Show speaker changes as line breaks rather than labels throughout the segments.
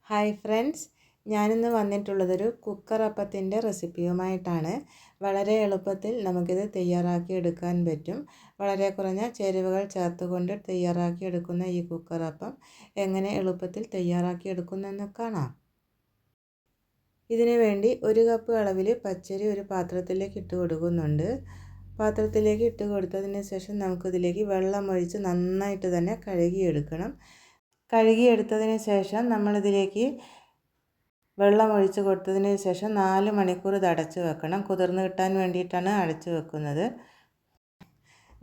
Hi friends, ഞാനിന്ന് വന്നിട്ടുള്ളതൊരു cooker അപ്പത്തിൻ്റെ റെസിപ്പിയുമായിട്ടാണ്. വളരെ എളുപ്പത്തിൽ നമുക്കിത് തയ്യാറാക്കി എടുക്കാൻ പറ്റും. വളരെ കുറഞ്ഞ ചേരുവകൾ ചേർത്തുകൊണ്ട് തയ്യാറാക്കി എടുക്കുന്ന ഈ കുക്കർ അപ്പം എങ്ങനെ എളുപ്പത്തിൽ തയ്യാറാക്കി എടുക്കുന്നെന്ന് കാണാം. ഇതിനു വേണ്ടി 1 കപ്പ് അളവിൽ പച്ചരി ഒരു പാത്രത്തിലേക്ക് ഇട്ട് കൊടുക്കുന്നുണ്ട്. പാത്രത്തിലേക്ക് ഇട്ട് കൊടുത്തതിന് ശേഷം നമുക്കിതിലേക്ക് വെള്ളം ഒഴിച്ച് നന്നായിട്ട് തന്നെ കഴുകിയെടുക്കണം. കഴുകിയെടുത്തതിന് ശേഷം നമ്മളിതിലേക്ക് വെള്ളം ഒഴിച്ച് കൊടുത്തതിന് ശേഷം 4 മണിക്കൂർ ഇത് അടച്ച് വെക്കണം. കുതിർന്ന് കിട്ടാൻ വേണ്ടിയിട്ടാണ് അടച്ച് വെക്കുന്നത്.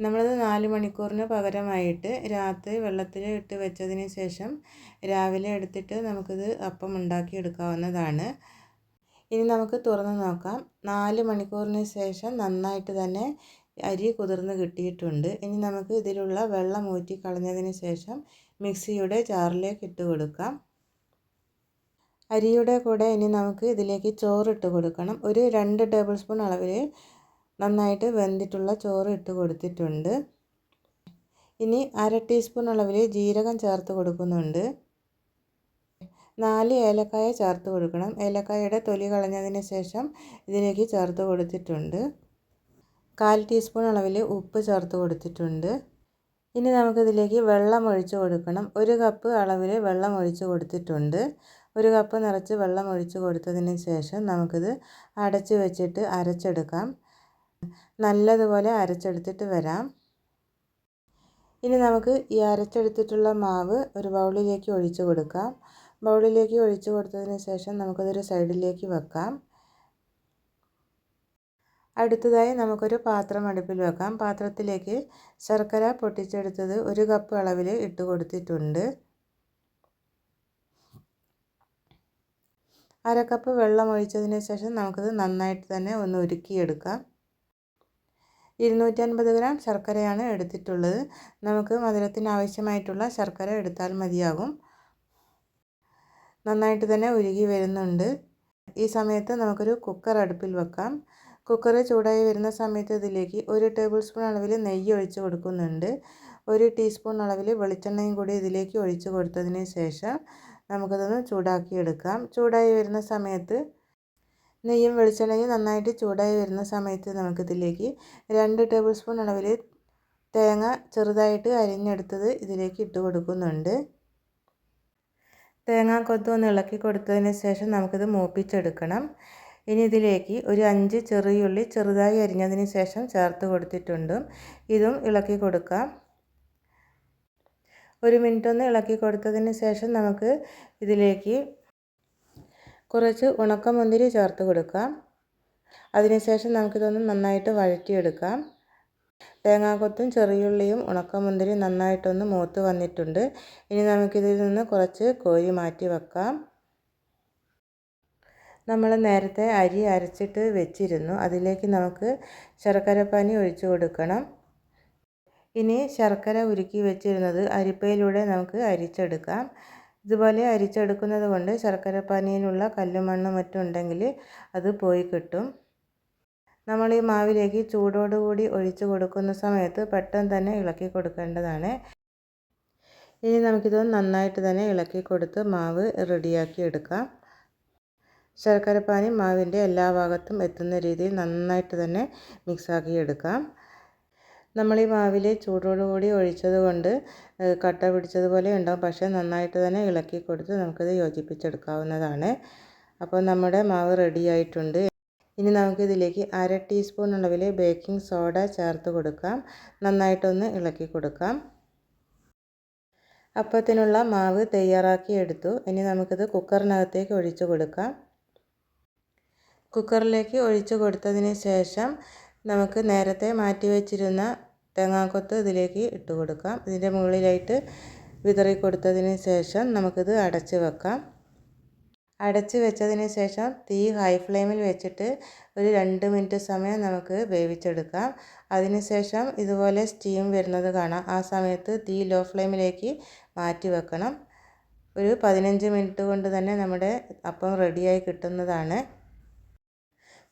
നമ്മളത് 4 മണിക്കൂറിന് പകരമായിട്ട് രാത്രി വെള്ളത്തിൽ ഇട്ട് വെച്ചതിന് ശേഷം രാവിലെ എടുത്തിട്ട് നമുക്കിത് അപ്പം ഉണ്ടാക്കി എടുക്കാവുന്നതാണ്. ഇനി നമുക്ക് തുറന്ന് നോക്കാം. 4 മണിക്കൂറിന് ശേഷം നന്നായിട്ട് തന്നെ അരി കുതിർന്ന് കിട്ടിയിട്ടുണ്ട്. ഇനി നമുക്ക് ഇതിലുള്ള വെള്ളം ഊറ്റി കളഞ്ഞതിന് ശേഷം മിക്സിയുടെ ജാറിലേക്ക് ഇട്ട് കൊടുക്കാം. അരിയുടെ കൂടെ ഇനി നമുക്ക് ഇതിലേക്ക് ചോറിട്ട് കൊടുക്കണം. ഒരു 2 ടേബിൾ സ്പൂൺ അളവിൽ നന്നായിട്ട് വെന്തിട്ടുള്ള ചോറ് ഇട്ട് കൊടുത്തിട്ടുണ്ട്. ഇനി 1/2 ടീസ്പൂൺ അളവിൽ ജീരകം ചേർത്ത് കൊടുക്കുന്നുണ്ട്. 4 ഏലക്കായ ചേർത്ത് കൊടുക്കണം. ഏലക്കായയുടെ തൊലി കളഞ്ഞതിന് ശേഷം ഇതിലേക്ക് ചേർത്ത് കൊടുത്തിട്ടുണ്ട്. 1/4 ടീസ്പൂൺ അളവിൽ ഉപ്പ് ചേർത്ത് കൊടുത്തിട്ടുണ്ട്. ഇനി നമുക്കിതിലേക്ക് വെള്ളം ഒഴിച്ച് കൊടുക്കണം. 1 കപ്പ് അളവിൽ വെള്ളം ഒഴിച്ച് കൊടുത്തിട്ടുണ്ട്. 1 കപ്പ് നിറച്ച് വെള്ളം ഒഴിച്ച് കൊടുത്തതിന് ശേഷം നമുക്കിത് അടച്ച് വെച്ചിട്ട് അരച്ചെടുക്കാം. നല്ലതുപോലെ അരച്ചെടുത്തിട്ട് വരാം. ഇനി നമുക്ക് ഈ അരച്ചെടുത്തിട്ടുള്ള മാവ് ഒരു ബൗളിലേക്ക് ഒഴിച്ച് കൊടുക്കാം. ബൗളിലേക്ക് ഒഴിച്ച് കൊടുത്തതിന് ശേഷം നമുക്കതൊരു സൈഡിലേക്ക് വെക്കാം. അടുത്തതായി നമുക്കൊരു പാത്രം അടുപ്പിൽ വെക്കാം. പാത്രത്തിലേക്ക് ശർക്കര പൊട്ടിച്ചെടുത്തത് 1 കപ്പ് അളവിൽ ഇട്ട് കൊടുത്തിട്ടുണ്ട്. 1/2 കപ്പ് വെള്ളം ഒഴിച്ചതിന് ശേഷം നമുക്കിത് നന്നായിട്ട് തന്നെ ഒന്ന് ഉരുക്കിയെടുക്കാം. 250 ഗ്രാം ശർക്കരയാണ് എടുത്തിട്ടുള്ളത്. നമുക്ക് മധുരത്തിന് ആവശ്യമായിട്ടുള്ള ശർക്കര എടുത്താൽ മതിയാകും. നന്നായിട്ട് തന്നെ ഉരുകി വരുന്നുണ്ട്. ഈ സമയത്ത് നമുക്കൊരു കുക്കർ അടുപ്പിൽ വെക്കാം. കുക്കർ ചൂടായി വരുന്ന സമയത്ത് ഇതിലേക്ക് 1 ടേബിൾ സ്പൂൺ അളവിൽ നെയ്യ് ഒഴിച്ച് കൊടുക്കുന്നുണ്ട്. 1 ടീസ്പൂൺ അളവിൽ വെളിച്ചെണ്ണയും കൂടി ഇതിലേക്ക് ഒഴിച്ച് കൊടുത്തതിന് ശേഷം നമുക്കതൊന്ന് ചൂടാക്കി എടുക്കാം. ചൂടായി വരുന്ന സമയത്ത് നെയ്യും വെളിച്ചെണ്ണയും നന്നായിട്ട് ചൂടായി വരുന്ന സമയത്ത് നമുക്കിതിലേക്ക് 2 ടേബിൾ സ്പൂൺ അളവിൽ തേങ്ങ ചെറുതായിട്ട് അരിഞ്ഞെടുത്തത് ഇതിലേക്ക് ഇട്ട് കൊടുക്കുന്നുണ്ട്. തേങ്ങാക്കൊത്ത് ഒന്ന് ഇളക്കി കൊടുത്തതിന് ശേഷം നമുക്കിത് മൂപ്പിച്ചെടുക്കണം. ഇനി ഇതിലേക്ക് ഒരു 5 ചെറിയുള്ളി ചെറുതായി അരിഞ്ഞതിന് ശേഷം ചേർത്ത് കൊടുത്തിട്ടുണ്ട്. ഇതും ഇളക്കി കൊടുക്കാം. 1 മിനിറ്റ് ഒന്ന് ഇളക്കി കൊടുത്തതിന് ശേഷം നമുക്ക് ഇതിലേക്ക് കുറച്ച് ഉണക്കമുന്തിരി ചേർത്ത് കൊടുക്കാം. അതിനുശേഷം നമുക്കിതൊന്ന് നന്നായിട്ട് വഴറ്റിയെടുക്കാം. തേങ്ങാക്കൊത്തും ചെറിയുള്ളിയും ഉണക്കമുന്തിരി നന്നായിട്ടൊന്ന് മൂത്ത് വന്നിട്ടുണ്ട്. ഇനി നമുക്കിതിൽ നിന്ന് കുറച്ച് കോരി മാറ്റി വെക്കാം. നമ്മൾ നേരത്തെ അരി അരച്ചിട്ട് വെച്ചിരുന്നു. അതിലേക്ക് നമുക്ക് ശർക്കരപ്പാനി ഒഴിച്ചു കൊടുക്കണം. ഇനി ശർക്കര ഉരുക്കി വെച്ചിരുന്നത് അരിപ്പയിലൂടെ നമുക്ക് അരിച്ചെടുക്കാം. ഇതുപോലെ അരിച്ചെടുക്കുന്നത് കൊണ്ട് ശർക്കരപ്പാനിയിലുള്ള കല്ലും മണ്ണും മറ്റും ഉണ്ടെങ്കിൽ അത് പോയി കിട്ടും. നമ്മൾ ഈ മാവിലേക്ക് ചൂടോടുകൂടി ഒഴിച്ചു കൊടുക്കുന്ന സമയത്ത് പെട്ടെന്ന് തന്നെ ഇളക്കി കൊടുക്കേണ്ടതാണ്. ഇനി നമുക്കിതൊന്ന് നന്നായിട്ട് തന്നെ ഇളക്കി കൊടുത്ത് മാവ് റെഡിയാക്കി എടുക്കാം. ശർക്കരപ്പാനി മാവിൻ്റെ എല്ലാ ഭാഗത്തും എത്തുന്ന രീതിയിൽ നന്നായിട്ട് തന്നെ മിക്സാക്കി എടുക്കാം. നമ്മൾ ഈ മാവിൽ ചൂടോടുകൂടി ഒഴിച്ചത് കൊണ്ട് കട്ട പിടിച്ചതുപോലെ ഉണ്ടാകും. പക്ഷേ നന്നായിട്ട് തന്നെ ഇളക്കി കൊടുത്ത് നമുക്കിത് യോജിപ്പിച്ചെടുക്കാവുന്നതാണ്. അപ്പോൾ നമ്മുടെ മാവ് റെഡിയായിട്ടുണ്ട്. ഇനി നമുക്കിതിലേക്ക് 1/2 ടീസ്പൂൺ അളവിൽ ബേക്കിംഗ് സോഡ ചേർത്ത് കൊടുക്കാം. നന്നായിട്ടൊന്ന് ഇളക്കി കൊടുക്കാം. അപ്പത്തിനുള്ള മാവ് തയ്യാറാക്കി എടുത്തു. ഇനി നമുക്കിത് കുക്കറിനകത്തേക്ക് ഒഴിച്ചു കൊടുക്കാം. കുക്കറിലേക്ക് ഒഴിച്ചു കൊടുത്തതിന് ശേഷം നമുക്ക് നേരത്തെ മാറ്റി വെച്ചിരുന്ന തേങ്ങാക്കൊത്ത് ഇതിലേക്ക് ഇട്ട് കൊടുക്കാം. ഇതിൻ്റെ മുകളിലായിട്ട് വിതറി കൊടുത്തതിന് ശേഷം നമുക്കിത് അടച്ച് വെക്കാം. അടച്ച് വെച്ചതിന് ശേഷം തീ ഹൈ ഫ്ലെയിമിൽ വെച്ചിട്ട് ഒരു 2 മിനിറ്റ് സമയം നമുക്ക് വേവിച്ചെടുക്കാം. അതിനുശേഷം ഇതുപോലെ സ്റ്റീം വരുന്നത് കാണാം. ആ സമയത്ത് തീ ലോ ഫ്ലെയിമിലേക്ക് മാറ്റി വെക്കണം. ഒരു 15 മിനിറ്റ് കൊണ്ട് തന്നെ നമ്മുടെ അപ്പം റെഡിയായി കിട്ടുന്നതാണ്.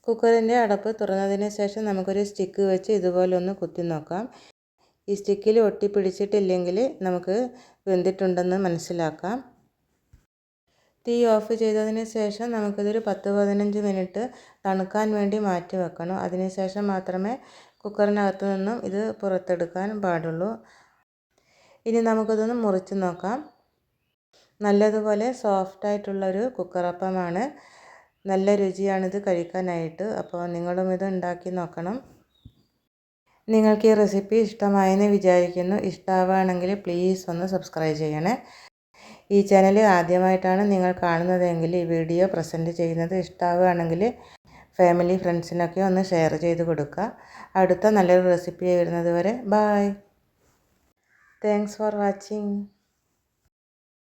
കുക്കറിൻ്റെ അടപ്പ് തുറന്നതിന് ശേഷം നമുക്കൊരു സ്റ്റിക്ക് വെച്ച് ഇതുപോലെ ഒന്ന് കുത്തി നോക്കാം. ഈ സ്റ്റിക്കിൽ ഒട്ടിപ്പിടിച്ചിട്ടില്ലെങ്കിൽ നമുക്ക് വെന്തിട്ടുണ്ടെന്ന് മനസ്സിലാക്കാം. തീ ഓഫ് ചെയ്തതിന് ശേഷം നമുക്കിതൊരു 10-15 മിനിറ്റ് തണുക്കാൻ വേണ്ടി മാറ്റി വെക്കണം. അതിനുശേഷം മാത്രമേ കുക്കറിനകത്ത് നിന്നും ഇത് പുറത്തെടുക്കാൻ പാടുള്ളൂ. ഇനി നമുക്കിതൊന്ന് മുറിച്ച് നോക്കാം. നല്ലതുപോലെ സോഫ്റ്റായിട്ടുള്ളൊരു കുക്കറപ്പമാണ്. നല്ല രുചിയാണിത് കഴിക്കാനായിട്ട്. അപ്പോൾ നിങ്ങളും ഇത് ഉണ്ടാക്കി നോക്കണം. നിങ്ങൾക്ക് ഈ റെസിപ്പി ഇഷ്ടമായെന്ന് വിചാരിക്കുന്നു. ഇഷ്ടമാവുകയാണെങ്കിൽ പ്ലീസ് ഒന്ന് സബ്സ്ക്രൈബ് ചെയ്യണേ. ഈ ചാനൽ ആദ്യമായിട്ടാണ് നിങ്ങൾ കാണുന്നതെങ്കിൽ ഈ വീഡിയോ പ്രസൻറ്റ് ചെയ്യുന്നത് ഇഷ്ടമാവുകയാണെങ്കിൽ ഫാമിലി ഫ്രണ്ട്സിനൊക്കെ ഒന്ന് ഷെയർ ചെയ്ത് കൊടുക്കുക. അടുത്ത നല്ലൊരു റെസിപ്പി വരുന്നത് വരെ ബൈ. Thanks for watching.